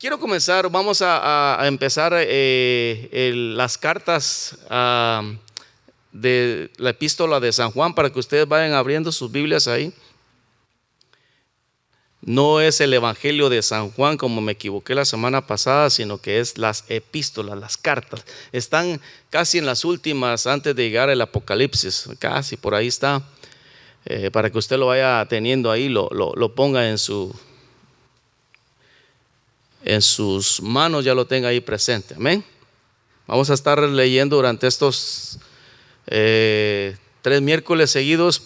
Quiero comenzar, vamos a empezar las cartas de la epístola de San Juan para que ustedes vayan abriendo sus Biblias ahí. No es el Evangelio de San Juan como me equivoqué la semana pasada, sino que es las epístolas, las cartas. Están casi en las últimas antes de llegar al Apocalipsis, casi por ahí está, para que usted lo vaya teniendo ahí, lo ponga en sus manos, ya lo tenga ahí presente. Amén. Vamos a estar leyendo durante estos 3 miércoles seguidos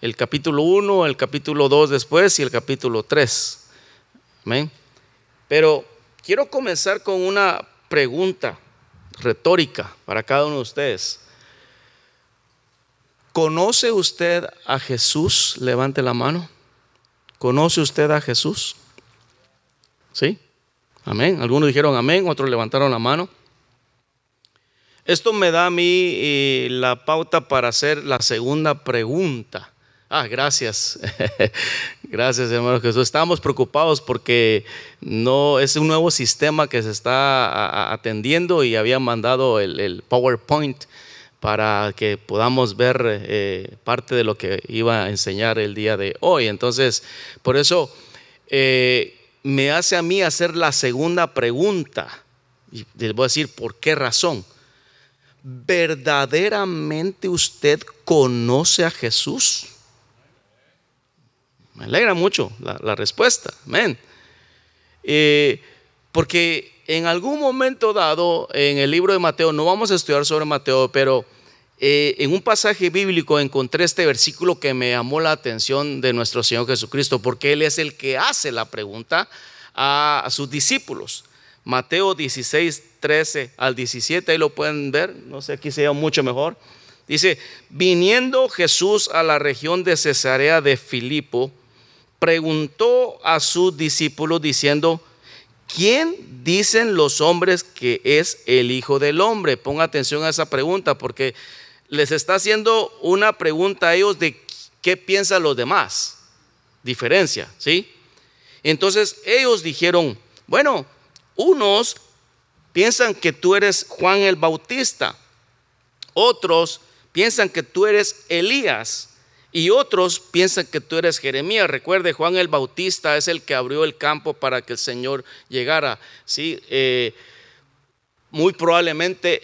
el capítulo 1, el capítulo 2 después y el capítulo 3. Amén. Pero quiero comenzar con una pregunta retórica para cada uno de ustedes. ¿Conoce usted a Jesús? Levante la mano. ¿Conoce usted a Jesús? ¿Sí? Amén. Algunos dijeron amén, otros levantaron la mano. Esto me da a mí la pauta para hacer la segunda pregunta. Gracias. Gracias, hermano Jesús. Estamos preocupados porque no es un nuevo sistema que se está atendiendo y había mandado el PowerPoint para que podamos ver parte de lo que iba a enseñar el día de hoy. Entonces, por eso me hace a mí hacer la segunda pregunta. Y les voy a decir por qué razón. ¿Verdaderamente usted conoce a Jesús? Me alegra mucho la respuesta. Amén. Porque en algún momento dado en el libro de Mateo, no vamos a estudiar sobre Mateo, pero en un pasaje bíblico encontré este versículo que me llamó la atención de nuestro Señor Jesucristo, porque Él es el que hace la pregunta a sus discípulos. Mateo 16, 13 al 17, ahí lo pueden ver, no sé, aquí se llama mucho mejor. Dice: viniendo Jesús a la región de Cesarea de Filipo, preguntó a sus discípulos diciendo: ¿quién dicen los hombres que es el Hijo del Hombre? Ponga atención a esa pregunta, porque les está haciendo una pregunta a ellos de qué piensan los demás. Diferencia, ¿sí? Entonces ellos dijeron: bueno, unos piensan que tú eres Juan el Bautista, otros piensan que tú eres Elías, y otros piensan que tú eres Jeremías. Recuerde, Juan el Bautista es el que abrió el campo para que el Señor llegara, ¿sí? Muy probablemente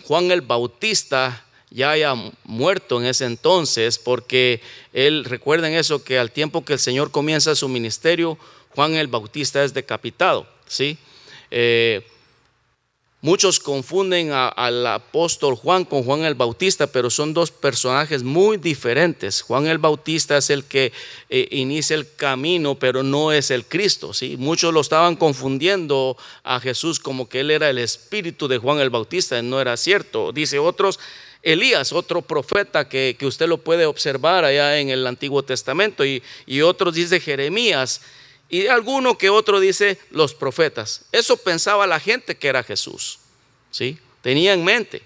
Juan el Bautista ya haya muerto en ese entonces, porque recuerden eso, que al tiempo que el Señor comienza su ministerio, Juan el Bautista es decapitado, ¿sí? Muchos confunden al apóstol Juan con Juan el Bautista, pero son dos personajes muy diferentes. Juan el Bautista es el que inicia el camino, pero no es el Cristo, ¿sí? Muchos lo estaban confundiendo a Jesús como que él era el espíritu de Juan el Bautista. No era cierto. Dice otros: Elías, otro profeta que usted lo puede observar allá en el Antiguo Testamento, y otros dice Jeremías, y alguno que otro dice los profetas. Eso pensaba la gente que era Jesús, ¿sí? Tenía en mente.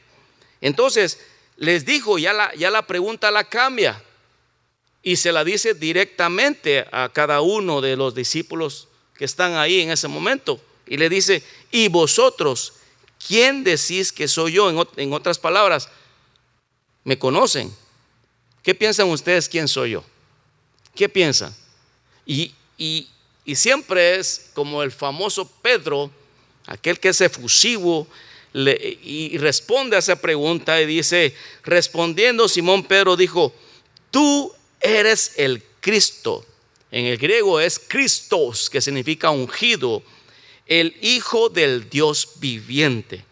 Entonces les dijo, ya la pregunta la cambia y se la dice directamente a cada uno de los discípulos que están ahí en ese momento, y le dice: ¿y vosotros quién decís que soy yo? En otras palabras, ¿me conocen? ¿Qué piensan ustedes quién soy yo? ¿Qué piensan? Y siempre es como el famoso Pedro, aquel que es efusivo, y responde a esa pregunta y dice: respondiendo Simón Pedro dijo: tú eres el Cristo. En el griego es Christos, que significa ungido, el Hijo del Dios viviente.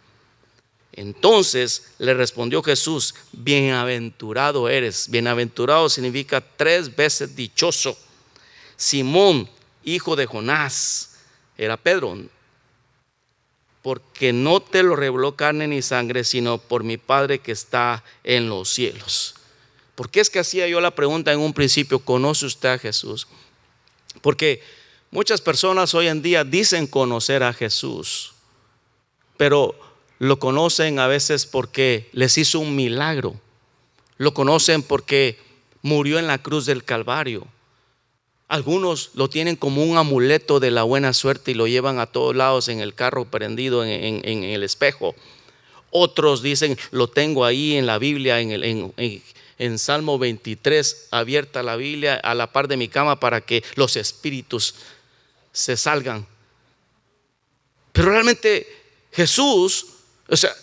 Entonces le respondió Jesús: bienaventurado eres. Bienaventurado significa 3 veces dichoso. Simón, hijo de Jonás, era Pedro, porque no te lo reveló carne ni sangre, sino por mi Padre que está en los cielos. ¿Por qué es que hacía yo la pregunta en un principio: ¿conoce usted a Jesús? Porque muchas personas hoy en día dicen conocer a Jesús, pero lo conocen a veces porque les hizo un milagro, lo conocen porque murió en la cruz del Calvario. Algunos lo tienen como un amuleto de la buena suerte y lo llevan a todos lados en el carro prendido en el espejo. Otros dicen, lo tengo ahí en la Biblia, en Salmo 23, abierta la Biblia a la par de mi cama para que los espíritus se salgan. Pero realmente Jesús, o sea,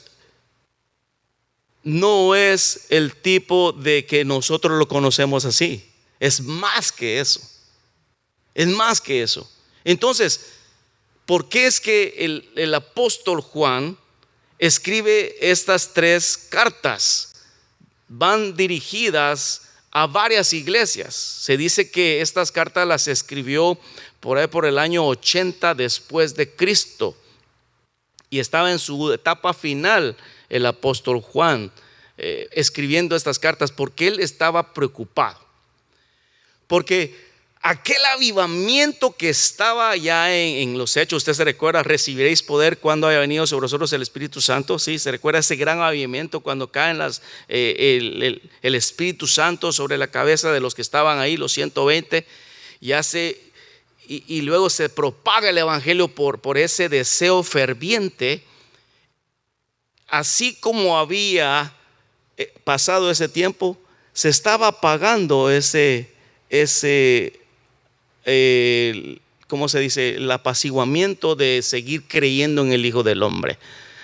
no es el tipo de que nosotros lo conocemos así. Es más que eso. Es más que eso. Entonces, ¿por qué es que el apóstol Juan escribe estas 3 cartas? Van dirigidas a varias iglesias. Se dice que estas cartas las escribió por ahí por el año 80 después de Cristo. Y estaba en su etapa final el apóstol Juan escribiendo estas cartas, porque él estaba preocupado. Porque aquel avivamiento que estaba ya en los hechos, usted se recuerda, recibiréis poder cuando haya venido sobre vosotros el Espíritu Santo. Sí, se recuerda ese gran avivamiento cuando cae el Espíritu Santo sobre la cabeza de los que estaban ahí, los 120, y luego se propaga el evangelio por ese deseo ferviente. Así como había pasado ese tiempo, se estaba apagando ¿cómo se dice? El apaciguamiento de seguir creyendo en el Hijo del Hombre.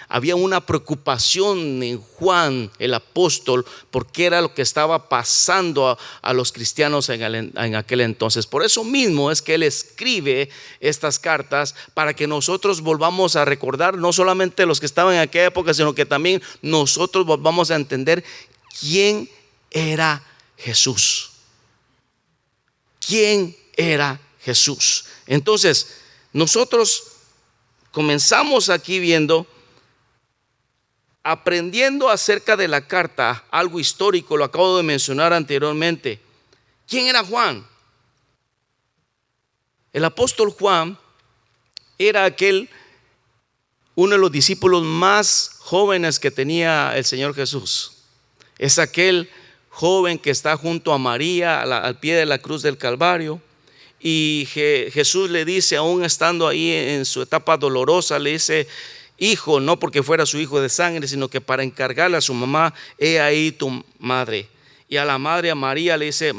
Había una preocupación en Juan el apóstol porque era lo que estaba pasando a los cristianos en aquel entonces. Por eso mismo es que él escribe estas cartas, para que nosotros volvamos a recordar, no solamente los que estaban en aquella época, sino que también nosotros volvamos a entender quién era Jesús. ¿Quién era Jesús? Entonces, nosotros comenzamos aquí aprendiendo acerca de la carta, algo histórico, lo acabo de mencionar anteriormente. ¿Quién era Juan? El apóstol Juan era uno de los discípulos más jóvenes que tenía el Señor Jesús. Es aquel joven que está junto a María al pie de la cruz del Calvario, y Jesús le dice, aún estando ahí en su etapa dolorosa, le dice: hijo, no porque fuera su hijo de sangre, sino que para encargarle a su mamá, he ahí tu madre. Y a la madre, a María, le dice: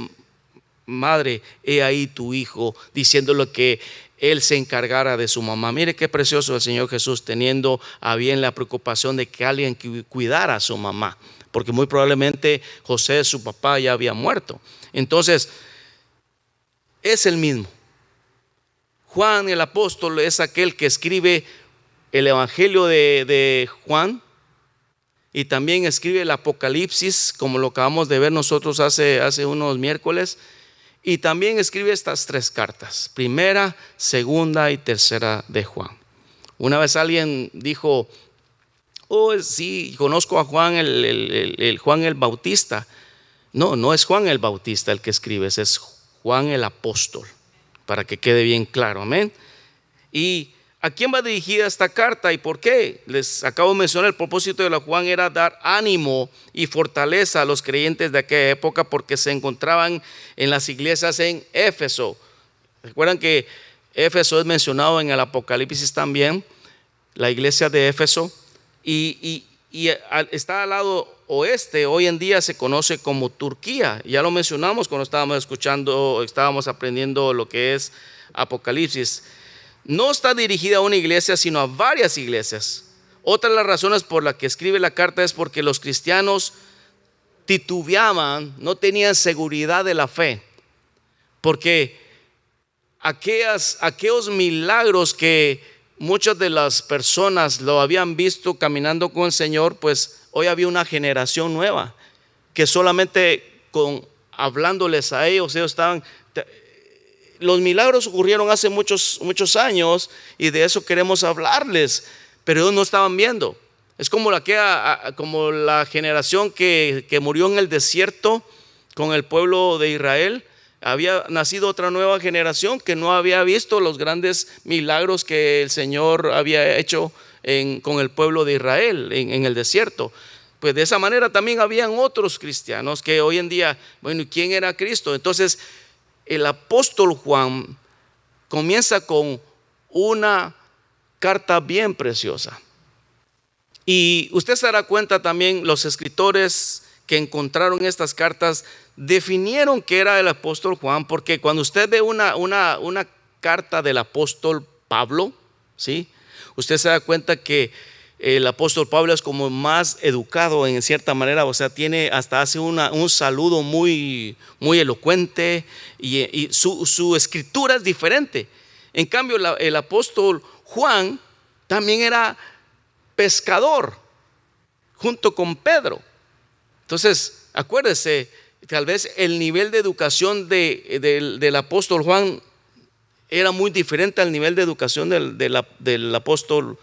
madre, he ahí tu hijo, diciéndole que él se encargara de su mamá. Mire qué precioso el Señor Jesús, teniendo a bien la preocupación de que alguien cuidara a su mamá, porque muy probablemente José, su papá, ya había muerto. Entonces, es el mismo. Juan el apóstol es aquel que escribe el evangelio de Juan, y también escribe el Apocalipsis, como lo acabamos de ver nosotros hace unos miércoles, y también escribe estas 3 cartas, primera, segunda y tercera de Juan. Una vez alguien dijo: oh, sí, conozco a Juan, el Juan el Bautista. No es Juan el Bautista el que escribe, es Juan el apóstol, para que quede bien claro, amén. ¿Y a quién va dirigida esta carta y por qué? Les acabo de mencionar, el propósito de la Juan era dar ánimo y fortaleza a los creyentes de aquella época, porque se encontraban en las iglesias en Éfeso. Recuerdan que Éfeso es mencionado en el Apocalipsis también, la iglesia de Éfeso, y está al lado oeste. Hoy en día se conoce como Turquía. Ya lo mencionamos cuando estábamos aprendiendo lo que es Apocalipsis. No está dirigida a una iglesia, sino a varias iglesias. Otra de las razones por las que escribe la carta es porque los cristianos titubeaban, no tenían seguridad de la fe, porque aquellos milagros que muchas de las personas lo habían visto caminando con el Señor, pues hoy había una generación nueva que solamente hablándoles a ellos estaban. Los milagros ocurrieron hace muchos años, y de eso queremos hablarles, pero ellos no estaban viendo. Es como la generación que murió en el desierto con el pueblo de Israel. Había nacido otra nueva generación que no había visto los grandes milagros que el Señor había hecho con el pueblo de Israel en el desierto. Pues de esa manera también habían otros cristianos que hoy en día, bueno, ¿quién era Cristo? Entonces, el apóstol Juan comienza con una carta bien preciosa. Y usted se dará cuenta también, los escritores que encontraron estas cartas definieron que era el apóstol Juan, porque cuando usted ve una carta del apóstol Pablo, ¿sí?, usted se da cuenta que el apóstol Pablo es como más educado en cierta manera, o sea, hace un saludo muy, muy elocuente, y su escritura es diferente. En cambio, el apóstol Juan también era pescador junto con Pedro. Entonces, acuérdese, tal vez el nivel de educación del apóstol Juan era muy diferente al nivel de educación del apóstol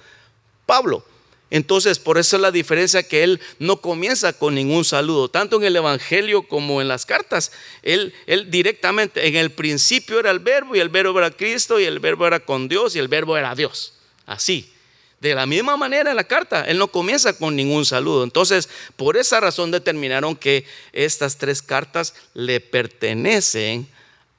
Pablo. Entonces, por eso es la diferencia, que él no comienza con ningún saludo, tanto en el evangelio como en las cartas. Él directamente, en el principio era el verbo, y el verbo era Cristo, y el verbo era con Dios, y el verbo era Dios. Así, de la misma manera en la carta, él no comienza con ningún saludo. Entonces, por esa razón determinaron que estas 3 cartas le pertenecen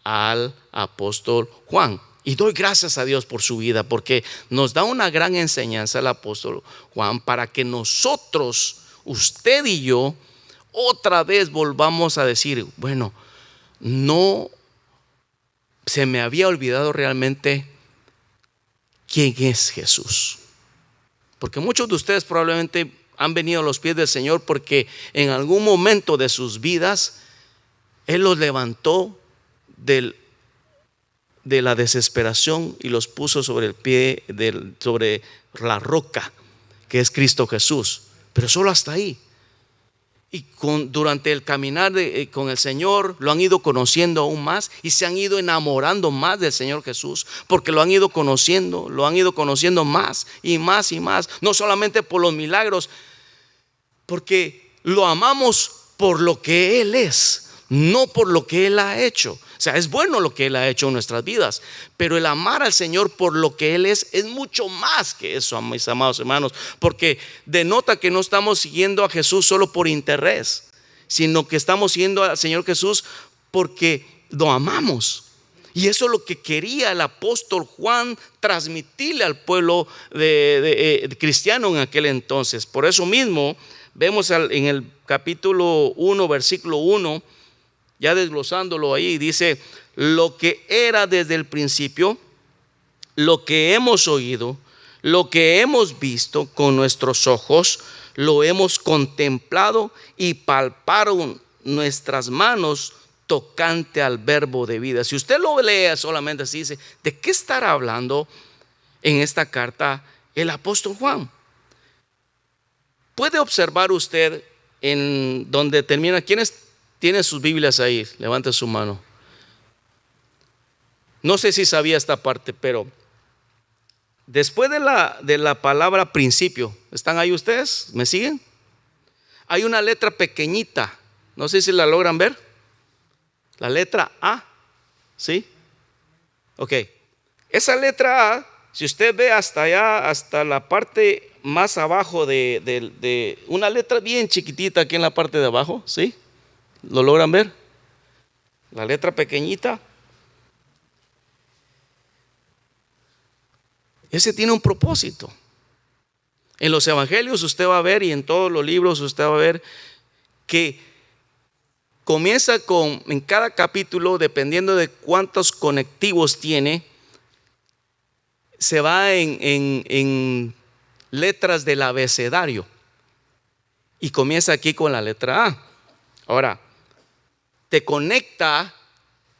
al apóstol Juan. Y doy gracias a Dios por su vida, porque nos da una gran enseñanza el apóstol Juan, para que nosotros, usted y yo, otra vez volvamos a decir: bueno, no se me había olvidado realmente quién es Jesús. Porque muchos de ustedes probablemente han venido a los pies del Señor porque en algún momento de sus vidas Él los levantó de la desesperación y los puso sobre el pie, sobre la roca que es Cristo Jesús, pero solo hasta ahí. Y durante el caminar con el Señor lo han ido conociendo aún más, y se han ido enamorando más del Señor Jesús, porque lo han ido conociendo más y más y más. No solamente por los milagros, porque lo amamos por lo que Él es, no por lo que Él ha hecho. O sea, es bueno lo que Él ha hecho en nuestras vidas, pero el amar al Señor por lo que Él es mucho más que eso, mis amados hermanos, porque denota que no estamos siguiendo a Jesús solo por interés, sino que estamos siguiendo al Señor Jesús porque lo amamos. Y eso es lo que quería el apóstol Juan transmitirle al pueblo cristiano en aquel entonces. Por eso mismo vemos en el capítulo 1, versículo 1, ya desglosándolo ahí, dice: lo que era desde el principio, lo que hemos oído, lo que hemos visto con nuestros ojos, lo hemos contemplado y palparon nuestras manos tocante al verbo de vida. Si usted lo lee solamente así, dice: ¿de qué estará hablando en esta carta el apóstol Juan? Puede observar usted en donde termina. ¿Quiénes tienen sus Biblias ahí? Levante su mano. No sé si sabía esta parte, pero después de la palabra principio, ¿están ahí ustedes? ¿Me siguen? Hay una letra pequeñita, no sé si la logran ver. La letra A, ¿sí? Ok, esa letra A, si usted ve hasta allá, hasta la parte más abajo de una letra bien chiquitita aquí en la parte de abajo, ¿sí? ¿Lo logran ver? La letra pequeñita. Ese tiene un propósito. En los evangelios usted va a ver, y en todos los libros usted va a ver, que comienza en cada capítulo, dependiendo de cuántos conectivos tiene, se va en letras del abecedario, y comienza aquí con la letra A. Ahora, te conecta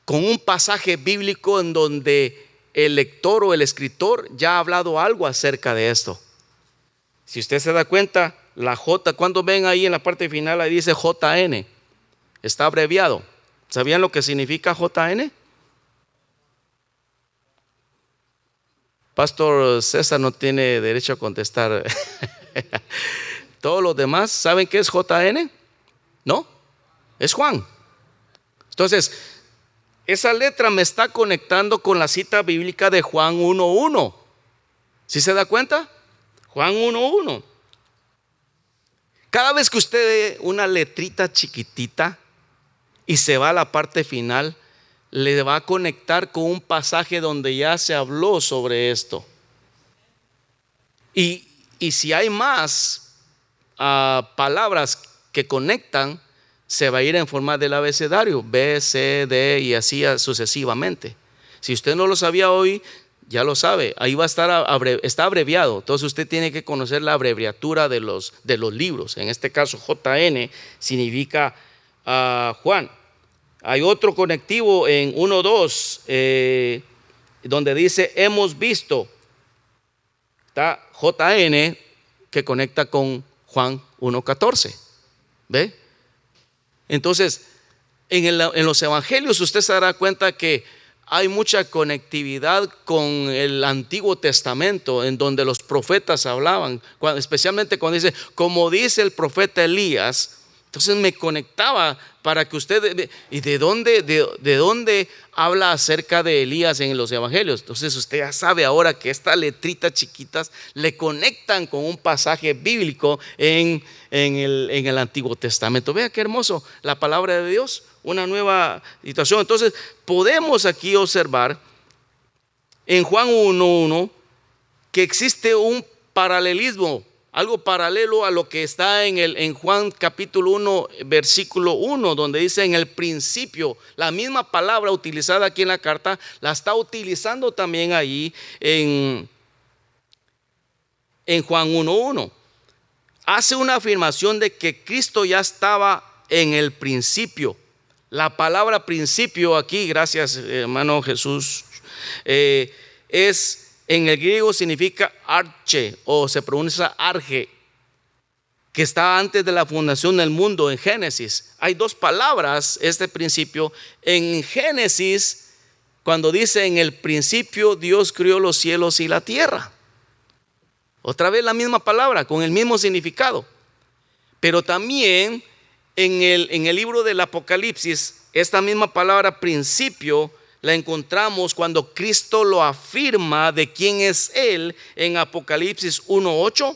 con un pasaje bíblico en donde el lector o el escritor ya ha hablado algo acerca de esto. Si usted se da cuenta, la J, cuando ven ahí en la parte final, ahí dice JN, está abreviado. ¿Sabían lo que significa JN? Pastor César no tiene derecho a contestar. Todos los demás, ¿saben qué es JN? ¿No? Es Juan. Entonces, esa letra me está conectando con la cita bíblica de Juan 1:1. ¿Sí se da cuenta? Juan 1:1. Cada vez que usted ve una letrita chiquitita y se va a la parte final, le va a conectar con un pasaje donde ya se habló sobre esto. Y si hay más palabras que conectan, se va a ir en forma del abecedario, B, C, D y así sucesivamente. Si usted no lo sabía hoy, ya lo sabe, ahí va a estar, está abreviado. Entonces usted tiene que conocer la abreviatura de los libros. En este caso JN significa Juan. Hay otro conectivo en 1.2 donde dice hemos visto. Está JN que conecta con Juan 1.14. ¿Ve? Entonces, en los evangelios usted se dará cuenta que hay mucha conectividad con el Antiguo Testamento, en donde los profetas hablaban, especialmente cuando dice, como dice el profeta Elías. Entonces me conectaba para que usted, ¿y de dónde habla acerca de Elías en los evangelios? Entonces usted ya sabe ahora que estas letritas chiquitas le conectan con un pasaje bíblico en el Antiguo Testamento. Vea qué hermoso, la palabra de Dios, una nueva situación. Entonces podemos aquí observar en Juan 1.1 que existe un paralelismo, algo paralelo a lo que está en Juan capítulo 1 versículo 1, donde dice en el principio. La misma palabra utilizada aquí en la carta la está utilizando también ahí en Juan 1.1. Hace una afirmación de que Cristo ya estaba en el principio. La palabra principio aquí, gracias hermano Jesús, es en el griego significa arche, o se pronuncia arge, que está antes de la fundación del mundo. En Génesis hay dos palabras, este principio. En Génesis, cuando dice en el principio Dios creó los cielos y la tierra, otra vez la misma palabra con el mismo significado. Pero también en el libro del Apocalipsis, esta misma palabra principio la encontramos cuando Cristo lo afirma de quién es Él en Apocalipsis 1.8,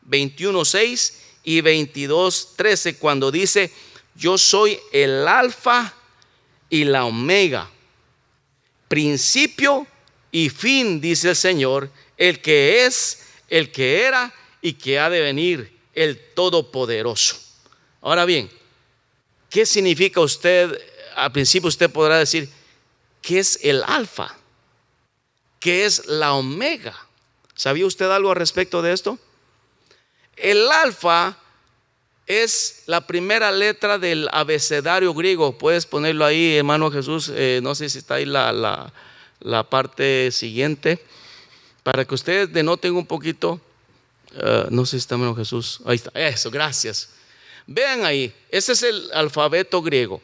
21.6 y 22.13, cuando dice: yo soy el alfa y la omega, principio y fin, dice el Señor, el que es, el que era y que ha de venir, el Todopoderoso. Ahora bien, ¿qué significa usted? Al principio usted podrá decir, ¿qué es el alfa? ¿Qué es la omega? ¿Sabía usted algo al respecto de esto? El alfa es la primera letra del abecedario griego. Puedes ponerlo ahí, hermano Jesús. No sé si está ahí la parte siguiente, para que ustedes denoten un poquito. No sé si está, hermano Jesús. Ahí está, eso, gracias. Vean ahí, ese es el alfabeto griego,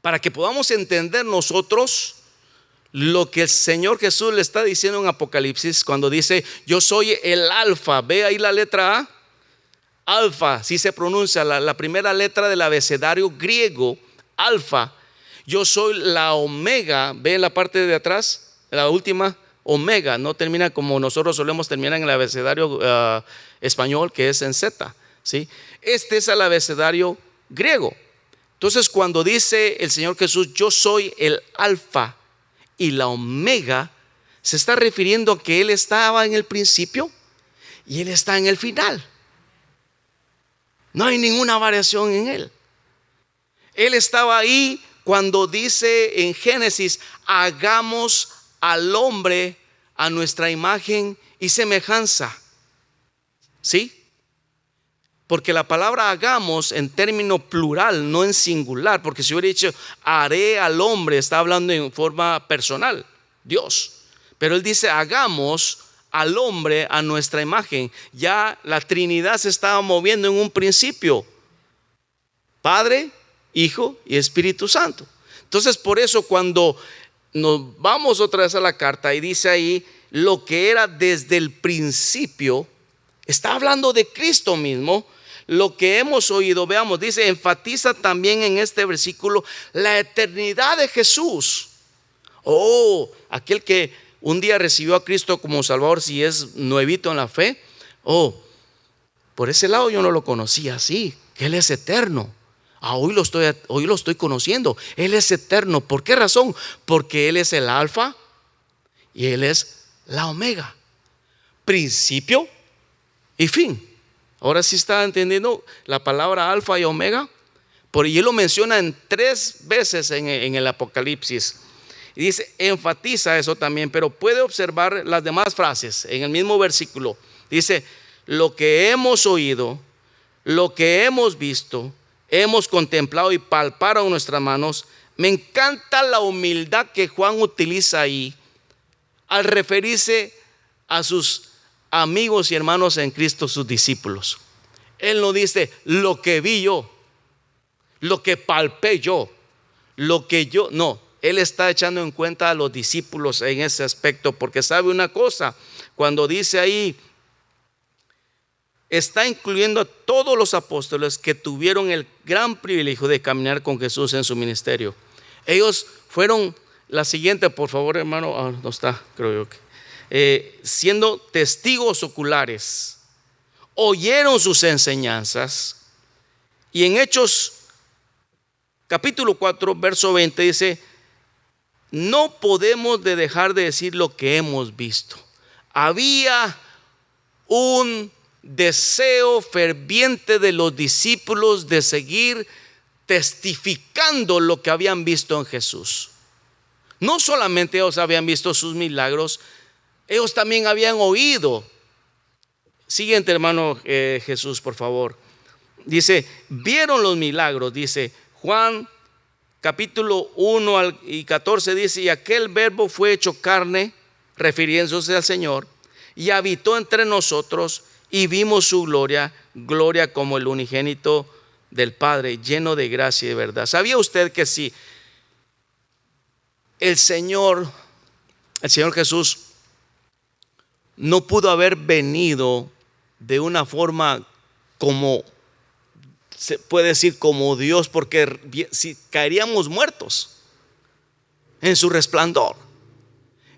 para que podamos entender nosotros lo que el Señor Jesús le está diciendo en Apocalipsis cuando dice: yo soy el alfa. Ve ahí la letra A, alfa, si se pronuncia la primera letra del abecedario griego, alfa. Yo soy la omega. Ve en la parte de atrás, la última, omega. No termina como nosotros solemos terminar en el abecedario español, que es en Z, ¿sí? Este es el abecedario griego. Entonces, cuando dice el Señor Jesús: yo soy el alfa y la omega, se está refiriendo a que Él estaba en el principio y Él está en el final. No hay ninguna variación en Él. Él estaba ahí cuando dice en Génesis: hagamos al hombre a nuestra imagen y semejanza. ¿Sí? Porque la palabra hagamos en término plural, no en singular. Porque si hubiera dicho haré al hombre, está hablando en forma personal, Dios. Pero Él dice hagamos al hombre a nuestra imagen. Ya la Trinidad se estaba moviendo en un principio: Padre, Hijo y Espíritu Santo. Entonces, por eso cuando nos vamos otra vez a la carta y dice ahí lo que era desde el principio, está hablando de Cristo mismo. Lo que hemos oído, veamos, dice, enfatiza también en este versículo la eternidad de Jesús. Oh, aquel que un día recibió a Cristo como Salvador, si es nuevito en la fe. Oh, por ese lado yo no lo conocía así, que Él es eterno. Hoy lo estoy conociendo. Él es eterno. ¿Por qué razón? Porque Él es el alfa y Él es la omega, principio y fin. Ahora sí está entendiendo la palabra alfa y omega. Por ello lo menciona en 3 veces en el Apocalipsis. Y dice, enfatiza eso también, pero puede observar las demás frases en el mismo versículo. Dice, lo que hemos oído, lo que hemos visto, hemos contemplado y palpado en nuestras manos. Me encanta la humildad que Juan utiliza ahí al referirse a sus amigos y hermanos en Cristo, sus discípulos. Él no dice lo que vi yo, lo que palpé yo, no. Él está echando en cuenta a los discípulos en ese aspecto, porque sabe una cosa, cuando dice ahí, está incluyendo a todos los apóstoles que tuvieron el gran privilegio de caminar con Jesús en su ministerio. Ellos fueron, la siguiente por favor hermano, no está, creo yo que siendo testigos oculares, oyeron sus enseñanzas. Y en Hechos capítulo 4 verso 20 dice, no podemos dejar de decir lo que hemos visto. Había un deseo ferviente de los discípulos de seguir testificando lo que habían visto en Jesús. No solamente ellos habían visto sus milagros, ellos también habían oído. Siguiente hermano Jesús, por favor. Dice, vieron los milagros, dice Juan capítulo 1 y 14 dice, y aquel verbo fue hecho carne, refiriéndose al Señor, y habitó entre nosotros, y vimos su gloria, gloria como el unigénito del Padre, lleno de gracia y de verdad. ¿Sabía usted que si el Señor Jesús no pudo haber venido de una forma como se puede decir como Dios, porque si caeríamos muertos en su resplandor?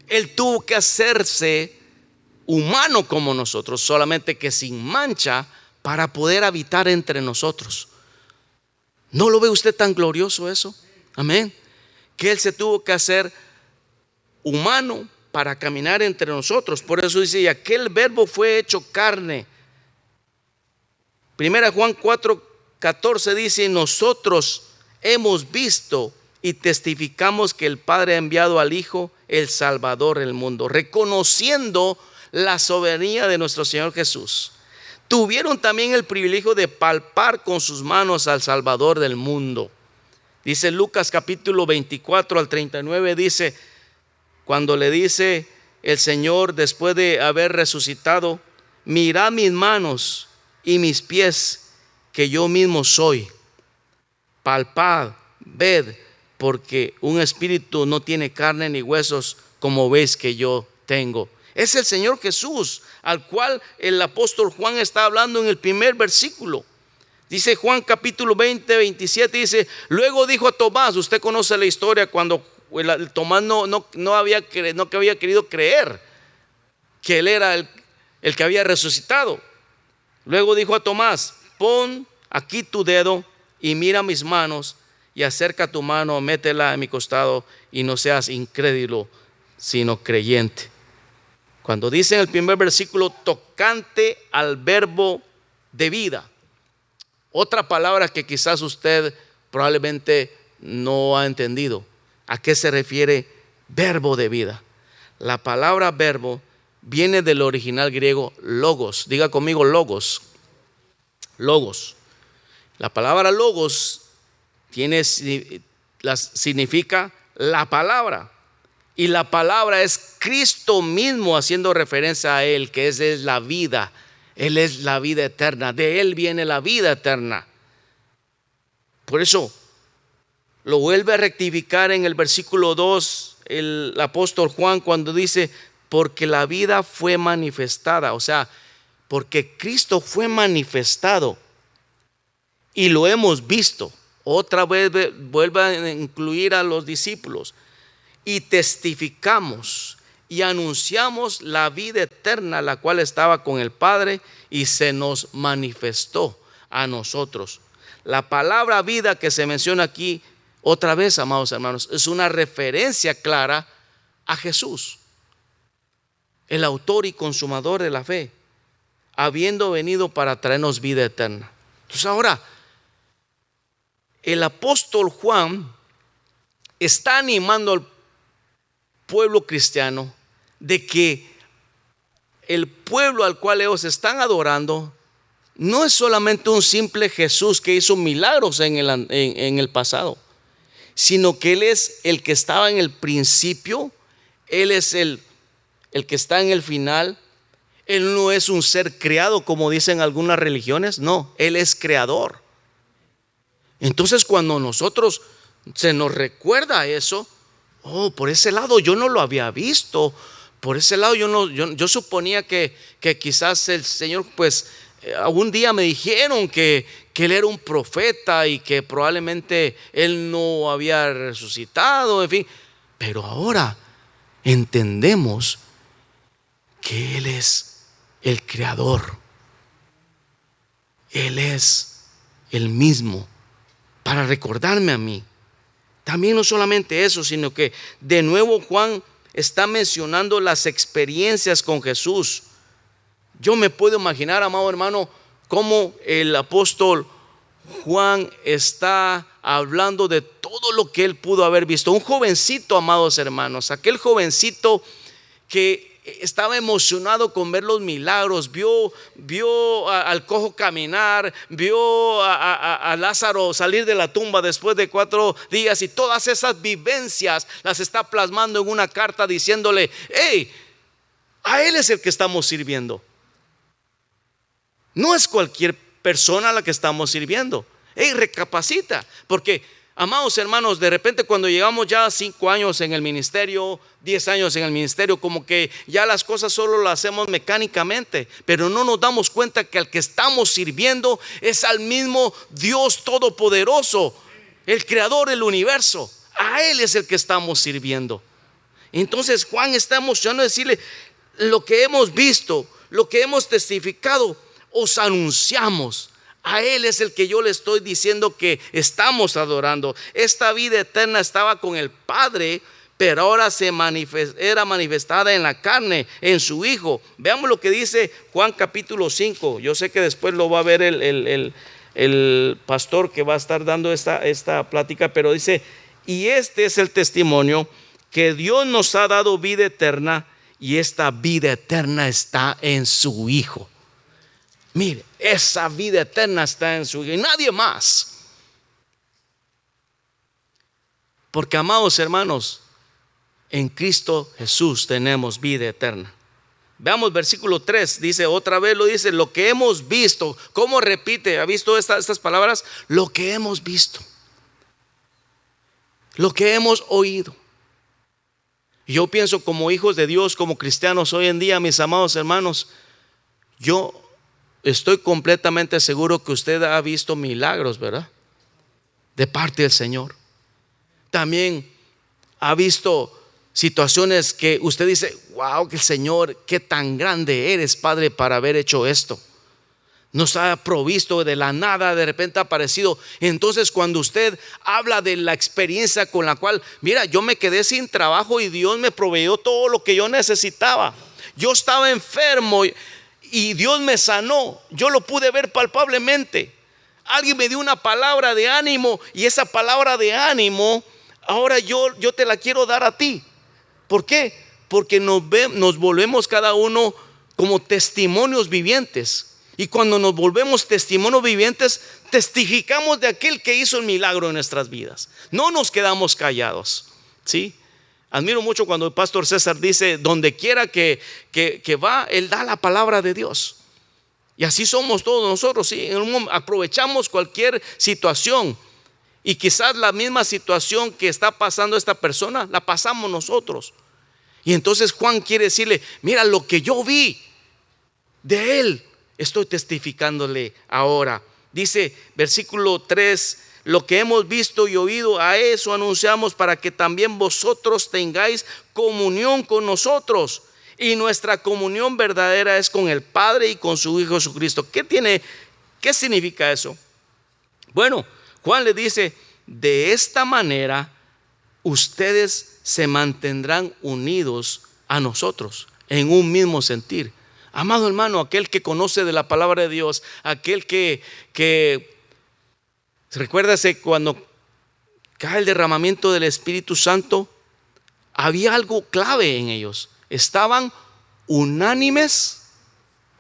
Él tuvo que hacerse humano como nosotros, solamente que sin mancha, para poder habitar entre nosotros. ¿No lo ve usted tan glorioso eso? Amén. Que Él se tuvo que hacer humano para caminar entre nosotros. Por eso dice, y aquel verbo fue hecho carne. Primera Juan 4:14 dice, nosotros hemos visto y testificamos que el Padre ha enviado al Hijo, el Salvador del mundo, reconociendo la soberanía de nuestro Señor Jesús. Tuvieron también el privilegio de palpar con sus manos al Salvador del mundo. Dice Lucas capítulo 24 al 39, dice, cuando le dice el Señor después de haber resucitado, mirad mis manos y mis pies, que yo mismo soy. Palpad, ved, porque un espíritu no tiene carne ni huesos, como veis que yo tengo. Es el Señor Jesús al cual el apóstol Juan está hablando en el primer versículo. Dice Juan capítulo 20, 27, dice, luego dijo a Tomás, usted conoce la historia cuando Tomás no había querido creer que él era el que había resucitado. Luego dijo a Tomás, pon aquí tu dedo y mira mis manos, y acerca tu mano, métela en mi costado, y no seas incrédulo, sino creyente. Cuando dice en el primer versículo, tocante al verbo de vida, otra palabra que quizás usted probablemente no ha entendido. ¿A qué se refiere verbo de vida? La palabra verbo viene del original griego logos. Diga conmigo logos. Logos. La palabra logos significa la palabra. Y la palabra es Cristo mismo, haciendo referencia a Él, que es la vida. Él es la vida eterna. De Él viene la vida eterna. Por eso lo vuelve a rectificar en el versículo 2 el apóstol Juan cuando dice, porque la vida fue manifestada. O sea, porque Cristo fue manifestado y lo hemos visto. Otra vez vuelve a incluir a los discípulos. Y testificamos y anunciamos la vida eterna, la cual estaba con el Padre y se nos manifestó a nosotros. La palabra vida que se menciona aquí, otra vez, amados hermanos, es una referencia clara a Jesús, el autor y consumador de la fe, habiendo venido para traernos vida eterna. Entonces ahora, el apóstol Juan está animando al pueblo cristiano de que el pueblo al cual ellos están adorando no es solamente un simple Jesús que hizo milagros en el pasado, sino que Él es el que estaba en el principio, Él es el que está en el final. Él no es un ser creado como dicen algunas religiones, no, Él es creador. Entonces cuando nosotros se nos recuerda eso, oh, por ese lado yo no lo había visto. Por ese lado yo suponía que quizás el Señor, pues algún día me dijeron que Él era un profeta y que probablemente Él no había resucitado, en fin. Pero ahora entendemos que Él es el creador. Él es el mismo para recordarme a mí. También no solamente eso, sino que de nuevo Juan está mencionando las experiencias con Jesús. Yo me puedo imaginar, amado hermano, cómo el apóstol Juan está hablando de todo lo que él pudo haber visto. Un jovencito, amados hermanos, aquel jovencito que estaba emocionado con ver los milagros, vio al cojo caminar, vio a Lázaro salir de la tumba después de 4 días, y todas esas vivencias las está plasmando en una carta diciéndole: hey, a Él es el que estamos sirviendo. No es cualquier persona a la que estamos sirviendo. Hey, recapacita, porque amados hermanos, de repente cuando llegamos ya 5 años en el ministerio, 10 años en el ministerio, como que ya las cosas solo las hacemos mecánicamente, pero no nos damos cuenta que al que estamos sirviendo es al mismo Dios todopoderoso, el creador del universo. A Él es el que estamos sirviendo. Entonces Juan está emocionado de decirle: lo que hemos visto, lo que hemos testificado, os anunciamos. A Él es el que yo le estoy diciendo que estamos adorando. Esta vida eterna estaba con el Padre, pero ahora era manifestada en la carne, en su Hijo. Veamos lo que dice Juan capítulo 5. Yo sé que después lo va a ver el pastor que va a estar dando esta plática, pero dice: y este es el testimonio, que Dios nos ha dado vida eterna, y esta vida eterna está en su Hijo. Mire, esa vida eterna está en su Hijo y nadie más. Porque, amados hermanos, en Cristo Jesús tenemos vida eterna. Veamos versículo 3, dice, otra vez lo dice: lo que hemos visto. ¿Cómo repite? ¿Ha visto estas palabras? Lo que hemos visto, lo que hemos oído. Yo pienso, como hijos de Dios, como cristianos hoy en día, mis amados hermanos, yo estoy completamente seguro que usted ha visto milagros, ¿verdad? De parte del Señor. También ha visto situaciones que usted dice: wow, que el Señor, qué tan grande eres, Padre, para haber hecho esto. Nos ha provisto de la nada, de repente ha aparecido. Entonces cuando usted habla de la experiencia con la cual, mira, yo me quedé sin trabajo y Dios me proveyó todo lo que yo necesitaba. Yo estaba enfermo y Dios me sanó. Yo lo pude ver palpablemente. Alguien me dio una palabra de ánimo, y esa palabra de ánimo ahora yo te la quiero dar a ti. ¿Por qué? Porque nos volvemos cada uno como testimonios vivientes. Y cuando nos volvemos testimonios vivientes, testificamos de aquel que hizo el milagro en nuestras vidas. No nos quedamos callados, ¿sí? Admiro mucho cuando el pastor César dice: donde quiera que va, él da la palabra de Dios. Y así somos todos nosotros, ¿sí? Aprovechamos cualquier situación, y quizás la misma situación que está pasando esta persona la pasamos nosotros. Y entonces Juan quiere decirle: mira, lo que yo vi de Él, estoy testificándole ahora. Dice versículo 3: lo que hemos visto y oído, a eso anunciamos, para que también vosotros tengáis comunión con nosotros. Y nuestra comunión verdadera es con el Padre y con su Hijo Jesucristo. ¿Qué significa eso? Bueno, Juan le dice, de esta manera ustedes se mantendrán unidos a nosotros en un mismo sentir. Amado hermano, aquel que conoce de la palabra de Dios, aquel que recuérdase cuando cae el derramamiento del Espíritu Santo, había algo clave en ellos. Estaban unánimes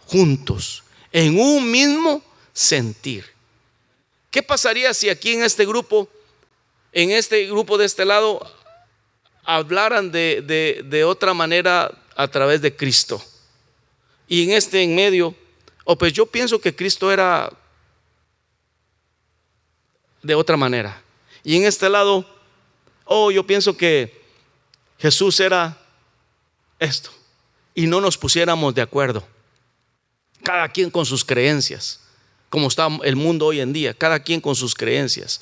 juntos, en un mismo sentir. ¿Qué pasaría si aquí en este grupo de este lado, hablaran de otra manera a través de Cristo? Y en medio, pues yo pienso que Cristo era de otra manera. Y en este lado, yo pienso que Jesús era esto. Y no nos pusiéramos de acuerdo. Cada quien con sus creencias. Como está el mundo hoy en día, cada quien con sus creencias.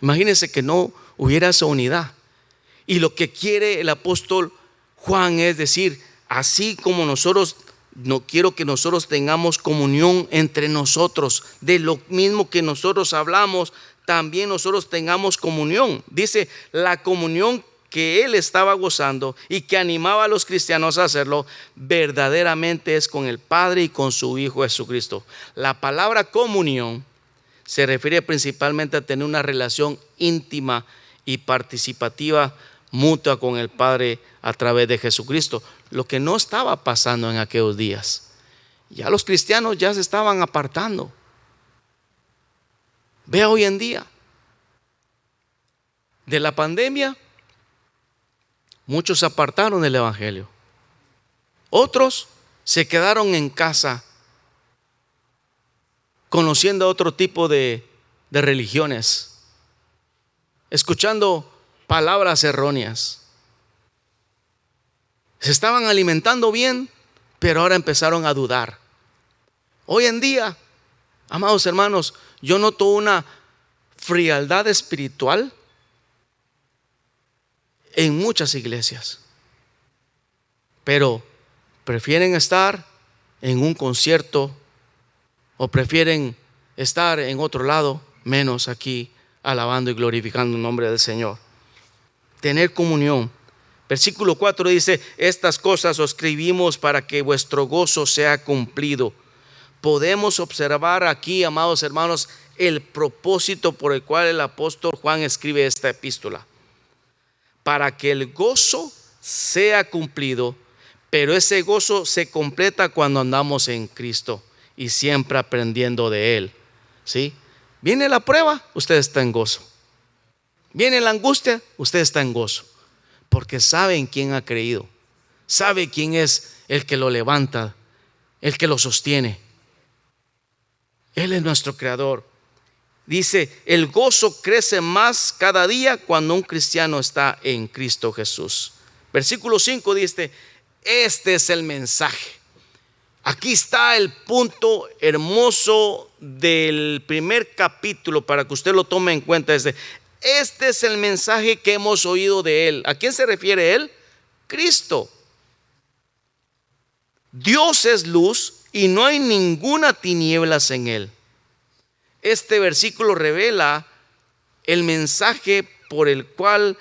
Imagínense que no hubiera esa unidad. Y lo que quiere el apóstol Juan es decir, así como nosotros, no quiero que nosotros tengamos comunión entre nosotros, de lo mismo que nosotros hablamos, también nosotros tengamos comunión. Dice, la comunión que él estaba gozando y que animaba a los cristianos a hacerlo, verdaderamente es con el Padre y con su Hijo Jesucristo. La palabra comunión se refiere principalmente a tener una relación íntima y participativa mutua con el Padre a través de Jesucristo, lo que no estaba pasando en aquellos días. Ya los cristianos ya se estaban apartando. Vea hoy en día, de la pandemia, muchos se apartaron del evangelio. Otros se quedaron en casa conociendo otro tipo de religiones, escuchando palabras erróneas. Se estaban alimentando bien, pero ahora empezaron a dudar. Hoy en día, amados hermanos, yo noto una frialdad espiritual en muchas iglesias, pero prefieren estar en un concierto o prefieren estar en otro lado, menos aquí alabando y glorificando el nombre del Señor. Tener comunión. Versículo 4 dice, estas cosas os escribimos para que vuestro gozo sea cumplido. Podemos observar aquí, amados hermanos, el propósito por el cual el apóstol Juan escribe esta epístola. Para que el gozo sea cumplido, pero ese gozo se completa cuando andamos en Cristo y siempre aprendiendo de Él. ¿Sí? Viene la prueba, usted está en gozo. Viene la angustia, usted está en gozo. Porque sabe en quién ha creído. Sabe quién es el que lo levanta, el que lo sostiene. Él es nuestro creador. Dice, el gozo crece más cada día cuando un cristiano está en Cristo Jesús. Versículo 5 dice, este es el mensaje. Aquí está el punto hermoso del primer capítulo para que usted lo tome en cuenta. Este es el mensaje que hemos oído de Él. ¿A quién se refiere Él? Cristo. Dios es luz y no hay ninguna tinieblas en Él. Este versículo revela el mensaje por el cual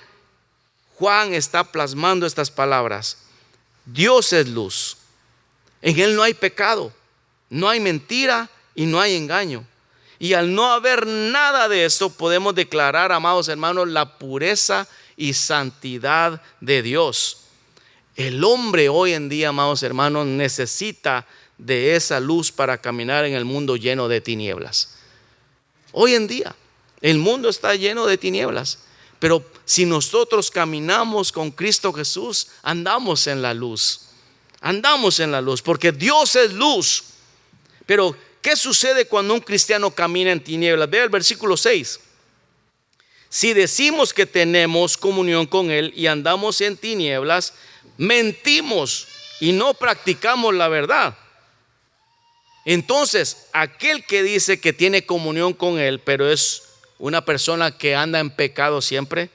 Juan está plasmando estas palabras. Dios es luz. En Él no hay pecado, no hay mentira y no hay engaño. Y al no haber nada de esto, podemos declarar, amados hermanos, la pureza y santidad de Dios. El hombre hoy en día, amados hermanos, necesita de esa luz para caminar en el mundo lleno de tinieblas. Hoy en día el mundo está lleno de tinieblas, pero si nosotros caminamos con Cristo Jesús, andamos en la luz. Andamos en la luz porque Dios es luz. Pero ¿qué sucede cuando un cristiano camina en tinieblas? Vea el versículo 6. Si decimos que tenemos comunión con Él y andamos en tinieblas, mentimos y no practicamos la verdad. Entonces, aquel que dice que tiene comunión con Él, pero es una persona que anda en pecado siempre,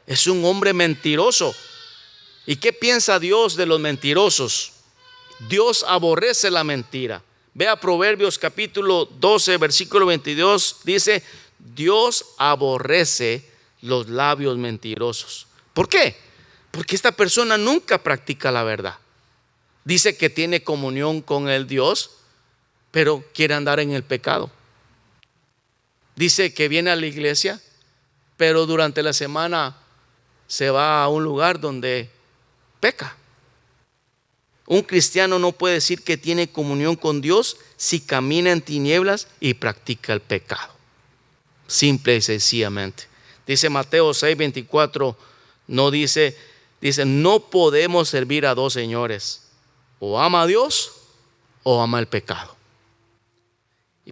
es un hombre mentiroso. ¿Y qué piensa Dios de los mentirosos? Dios aborrece la mentira. Vea Proverbios capítulo 12, versículo 22, dice: Dios aborrece los labios mentirosos. ¿Por qué? Porque esta persona nunca practica la verdad. Dice que tiene comunión con el Dios, pero quiere andar en el pecado. Dice que viene a la iglesia, pero durante la semana se va a un lugar donde peca. Un cristiano no puede decir que tiene comunión con Dios si camina en tinieblas y practica el pecado. Simple y sencillamente. Dice Mateo 6:24, no dice, no podemos servir a dos señores. O ama a Dios o ama el pecado.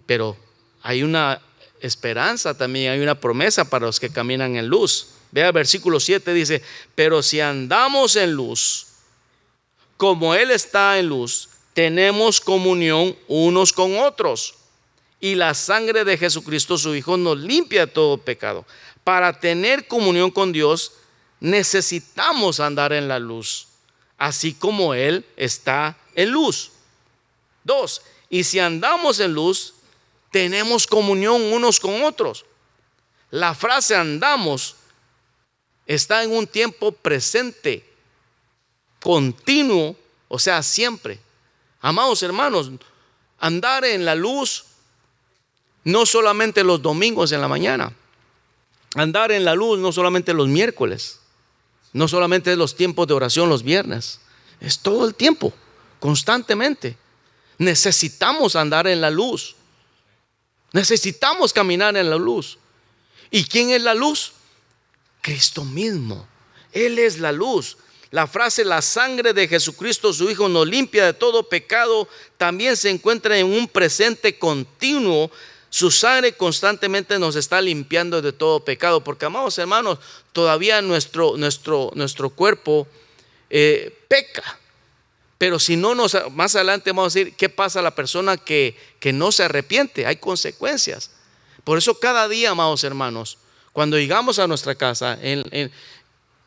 Pero hay una esperanza también, hay una promesa para los que caminan en luz. Vea versículo 7, dice: pero si andamos en luz, como Él está en luz, tenemos comunión unos con otros, y la sangre de Jesucristo su Hijo nos limpia de todo pecado. Para tener comunión con Dios necesitamos andar en la luz, así como Él está en luz. 2, y si andamos en luz, tenemos comunión unos con otros. La frase andamos está en un tiempo presente, continuo, o sea, siempre. Amados hermanos, andar en la luz no solamente los domingos en la mañana. Andar en la luz no solamente los miércoles, no solamente los tiempos de oración los viernes. Es todo el tiempo, constantemente. Necesitamos andar en la luz. Necesitamos caminar en la luz. ¿Y quién es la luz? Cristo mismo. Él es la luz. La frase la sangre de Jesucristo su Hijo nos limpia de todo pecado también se encuentra en un presente continuo. Su sangre constantemente nos está limpiando de todo pecado. Porque, amados hermanos, todavía nuestro cuerpo peca. Pero si no más adelante vamos a decir qué pasa a la persona que no se arrepiente. Hay consecuencias. Por eso cada día, amados hermanos, cuando llegamos a nuestra casa,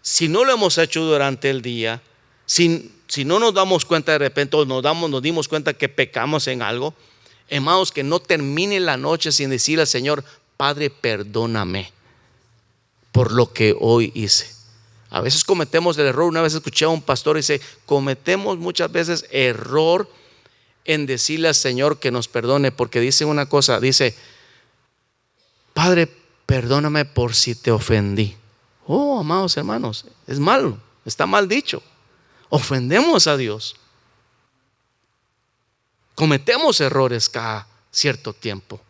si no lo hemos hecho durante el día, si no nos damos cuenta de repente, o nos dimos cuenta que pecamos en algo, hermanos, que no termine la noche sin decirle al Señor: Padre, perdóname por lo que hoy hice. A veces cometemos el error. Una vez escuché a un pastor y dice: cometemos muchas veces error en decirle al Señor que nos perdone, porque dice una cosa, dice: Padre, perdóname por si te ofendí. Oh, amados hermanos, es malo, está mal dicho. Ofendemos a Dios. Cometemos errores cada cierto tiempo,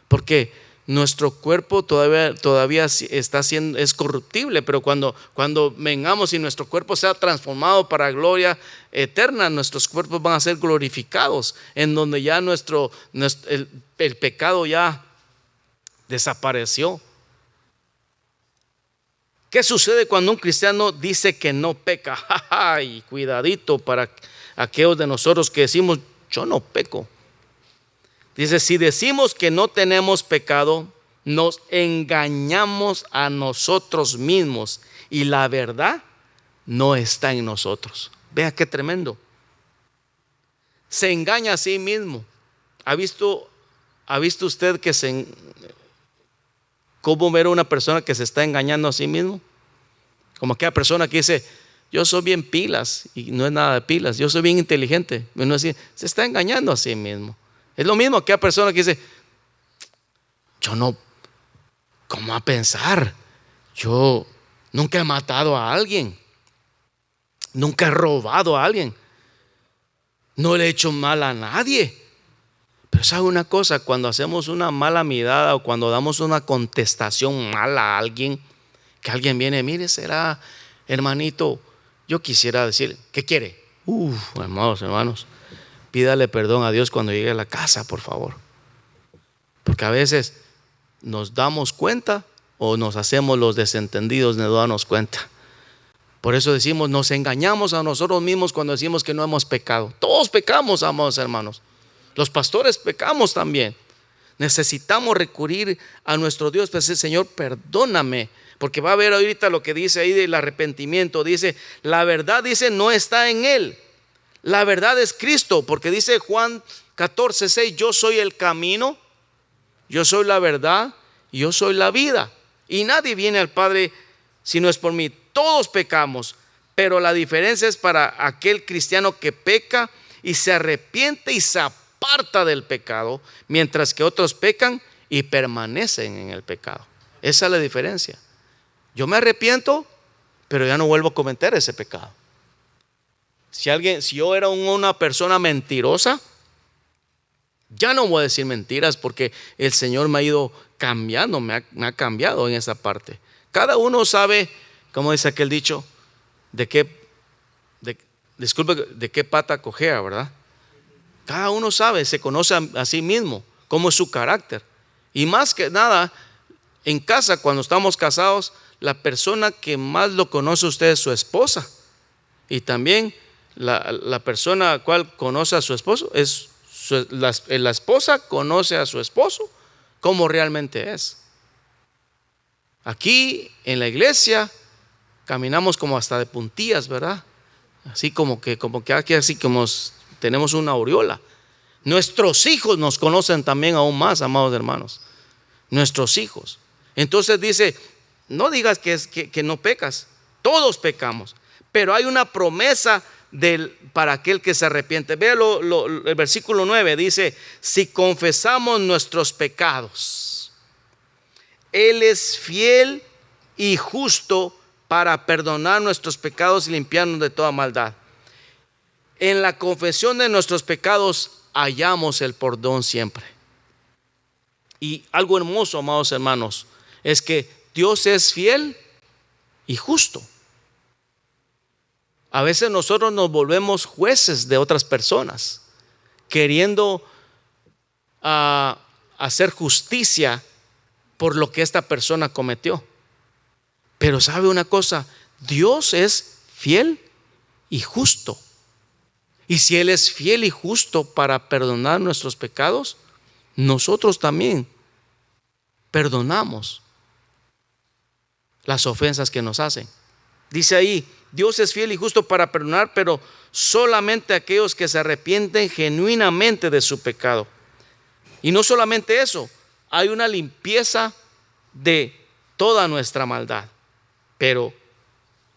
porque nuestro cuerpo todavía es corruptible, pero cuando vengamos y nuestro cuerpo sea transformado para gloria eterna, nuestros cuerpos van a ser glorificados, en donde ya el pecado ya desapareció. ¿Qué sucede cuando un cristiano dice que no peca? Ay, cuidadito para aquellos de nosotros que decimos: yo no peco. Dice: si decimos que no tenemos pecado, nos engañamos a nosotros mismos y la verdad no está en nosotros. Vea qué tremendo. Se engaña a sí mismo. ¿Ha visto usted cómo ver a una persona que se está engañando a sí mismo? Como aquella persona que dice: yo soy bien pilas, y no es nada de pilas. Yo soy bien inteligente. No es así. Se está engañando a sí mismo. Es lo mismo que aquella persona que dice: yo no, ¿cómo va a pensar? Yo nunca he matado a alguien, nunca he robado a alguien, no le he hecho mal a nadie. Pero sabe una cosa, cuando hacemos una mala mirada o cuando damos una contestación mala a alguien, que alguien viene: mire, será hermanito, yo quisiera decir, ¿qué quiere? Hermanos, pídale perdón a Dios cuando llegue a la casa, por favor. Porque a veces nos damos cuenta o nos hacemos los desentendidos de no darnos cuenta. Por eso decimos, nos engañamos a nosotros mismos cuando decimos que no hemos pecado. Todos pecamos, amados hermanos. Los pastores pecamos también. Necesitamos recurrir a nuestro Dios para decir: Señor, perdóname. Porque va a ver ahorita lo que dice ahí del arrepentimiento. Dice: la verdad, dice, no está en Él. La verdad es Cristo. Porque dice Juan 14:6, yo soy el camino, yo soy la verdad, yo soy la vida. Y nadie viene al Padre si no es por mí. Todos pecamos, pero la diferencia es para aquel cristiano que peca y se arrepiente y se aparta del pecado, mientras que otros pecan y permanecen en el pecado. Esa es la diferencia. Yo me arrepiento, pero ya no vuelvo a cometer ese pecado. Si yo era una persona mentirosa, ya no voy a decir mentiras, porque el Señor me ha ido cambiando, me ha cambiado en esa parte. Cada uno sabe, como dice aquel dicho, de qué pata cojea, ¿verdad? Cada uno sabe, se conoce a sí mismo, cómo es su carácter. Y más que nada, en casa, cuando estamos casados, la persona que más lo conoce a usted es su esposa. Y también la persona a cual conoce a su esposo es la esposa conoce a su esposo como realmente es. Aquí en la iglesia caminamos como hasta de puntillas, ¿verdad? Así como que aquí así como tenemos una aureola. Nuestros hijos nos conocen también aún más, amados hermanos. Nuestros hijos. Entonces dice, no digas que no pecas, todos pecamos, pero hay una promesa para aquel que se arrepiente. Véalo, el versículo 9 dice, si confesamos nuestros pecados, Él es fiel y justo para perdonar nuestros pecados y limpiarnos de toda maldad. En la confesión de nuestros pecados hallamos el perdón siempre. Y algo hermoso, amados hermanos, es que Dios es fiel y justo. A veces nosotros nos volvemos jueces de otras personas, queriendo hacer justicia por lo que esta persona cometió. Pero ¿sabe una cosa? Dios es fiel y justo. Y si Él es fiel y justo para perdonar nuestros pecados, nosotros también perdonamos las ofensas que nos hacen. Dice ahí, Dios es fiel y justo para perdonar, pero solamente aquellos que se arrepienten genuinamente de su pecado. Y no solamente eso, hay una limpieza de toda nuestra maldad, pero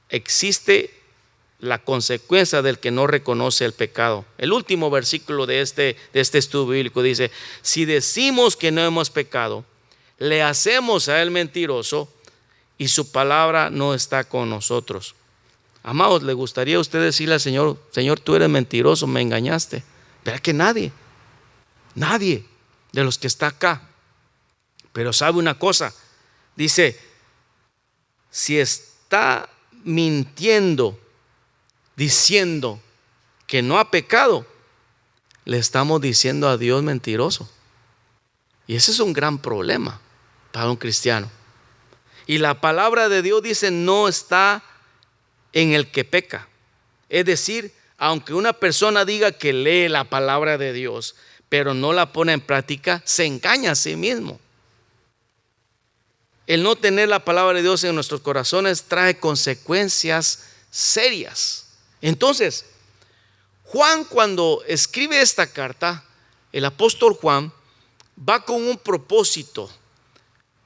existe la consecuencia del que no reconoce el pecado. El último versículo de este estudio bíblico dice, si decimos que no hemos pecado, le hacemos a Él mentiroso y su palabra no está con nosotros. Amados, ¿le gustaría a usted decirle al Señor, Señor, tú eres mentiroso, me engañaste? Pero que nadie de los que está acá. Pero sabe una cosa, dice, si está mintiendo, diciendo que no ha pecado, le estamos diciendo a Dios mentiroso. Y ese es un gran problema para un cristiano. Y la palabra de Dios dice, no está en el que peca. Es decir, aunque una persona diga que lee la palabra de Dios, pero no la pone en práctica, se engaña a sí mismo. El no tener la palabra de Dios en nuestros corazones trae consecuencias serias. Entonces, Juan, cuando escribe esta carta, el apóstol Juan va con un propósito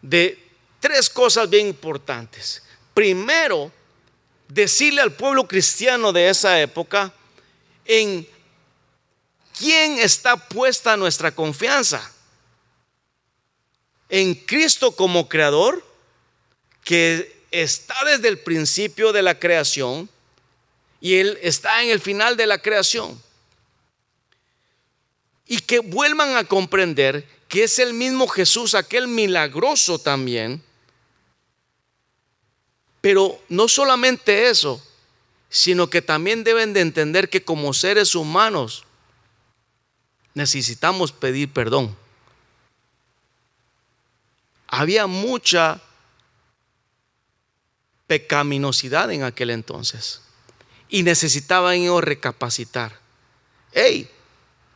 de 3 cosas bien importantes. Primero, decirle al pueblo cristiano de esa época en quién está puesta nuestra confianza. En Cristo como creador, que está desde el principio de la creación y Él está en el final de la creación. Y que vuelvan a comprender que es el mismo Jesús, aquel milagroso también. Pero no solamente eso, sino que también deben de entender que como seres humanos necesitamos pedir perdón. Había mucha pecaminosidad en aquel entonces y necesitaban ellos recapacitar. Hey,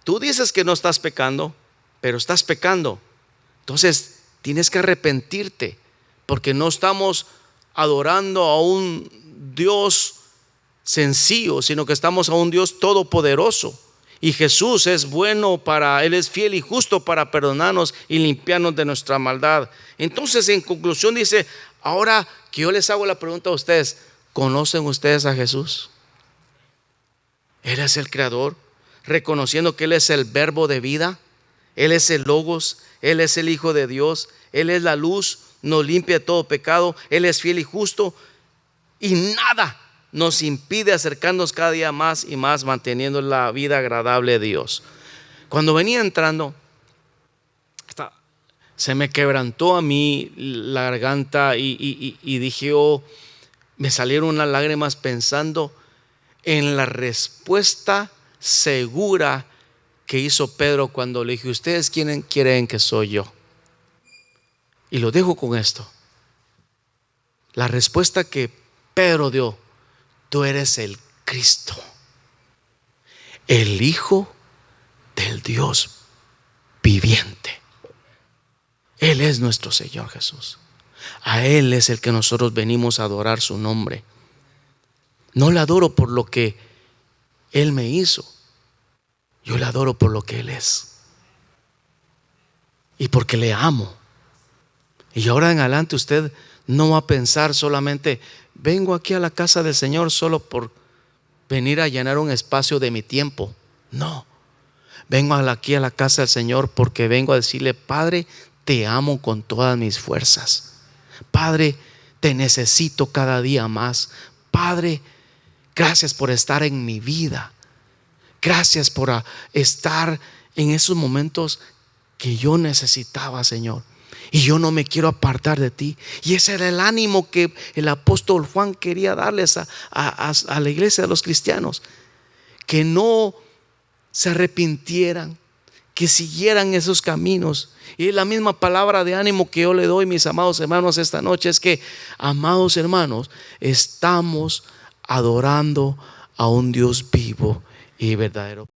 tú dices que no estás pecando, pero estás pecando. Entonces tienes que arrepentirte, porque no estamos adorando a un Dios sencillo, sino que estamos a un Dios todopoderoso. Y Jesús es bueno Él es fiel y justo para perdonarnos y limpiarnos de nuestra maldad. Entonces, en conclusión dice, ahora que yo les hago la pregunta a ustedes, ¿conocen ustedes a Jesús? Él es el creador, reconociendo que Él es el verbo de vida, Él es el Logos, Él es el Hijo de Dios, Él es la luz, nos limpia de todo pecado, Él es fiel y justo, y nada nos impide acercarnos cada día más y más, manteniendo la vida agradable de Dios. Cuando venía entrando, se me quebrantó a mí la garganta y dije, me salieron unas lágrimas pensando en la respuesta segura que hizo Pedro cuando le dije, ¿ustedes quién creen que soy yo? Y lo dejo con esto. La respuesta que Pedro dio: tú eres el Cristo, el Hijo del Dios viviente. Él es nuestro Señor Jesús. A Él es el que nosotros venimos a adorar su nombre. No le adoro por lo que Él me hizo, yo le adoro por lo que Él es y porque le amo. Y ahora en adelante usted no va a pensar solamente, vengo aquí a la casa del Señor solo por venir a llenar un espacio de mi tiempo. No, vengo aquí a la casa del Señor porque vengo a decirle: Padre, te amo con todas mis fuerzas. Padre, te necesito cada día más. Padre, gracias por estar en mi vida. Gracias por estar en esos momentos que yo necesitaba, Señor. Y yo no me quiero apartar de ti. Y ese era el ánimo que el apóstol Juan quería darles a la iglesia de los cristianos. Que no se arrepintieran, que siguieran esos caminos. Y la misma palabra de ánimo que yo le doy, mis amados hermanos, esta noche es que, amados hermanos, estamos adorando a un Dios vivo y verdadero.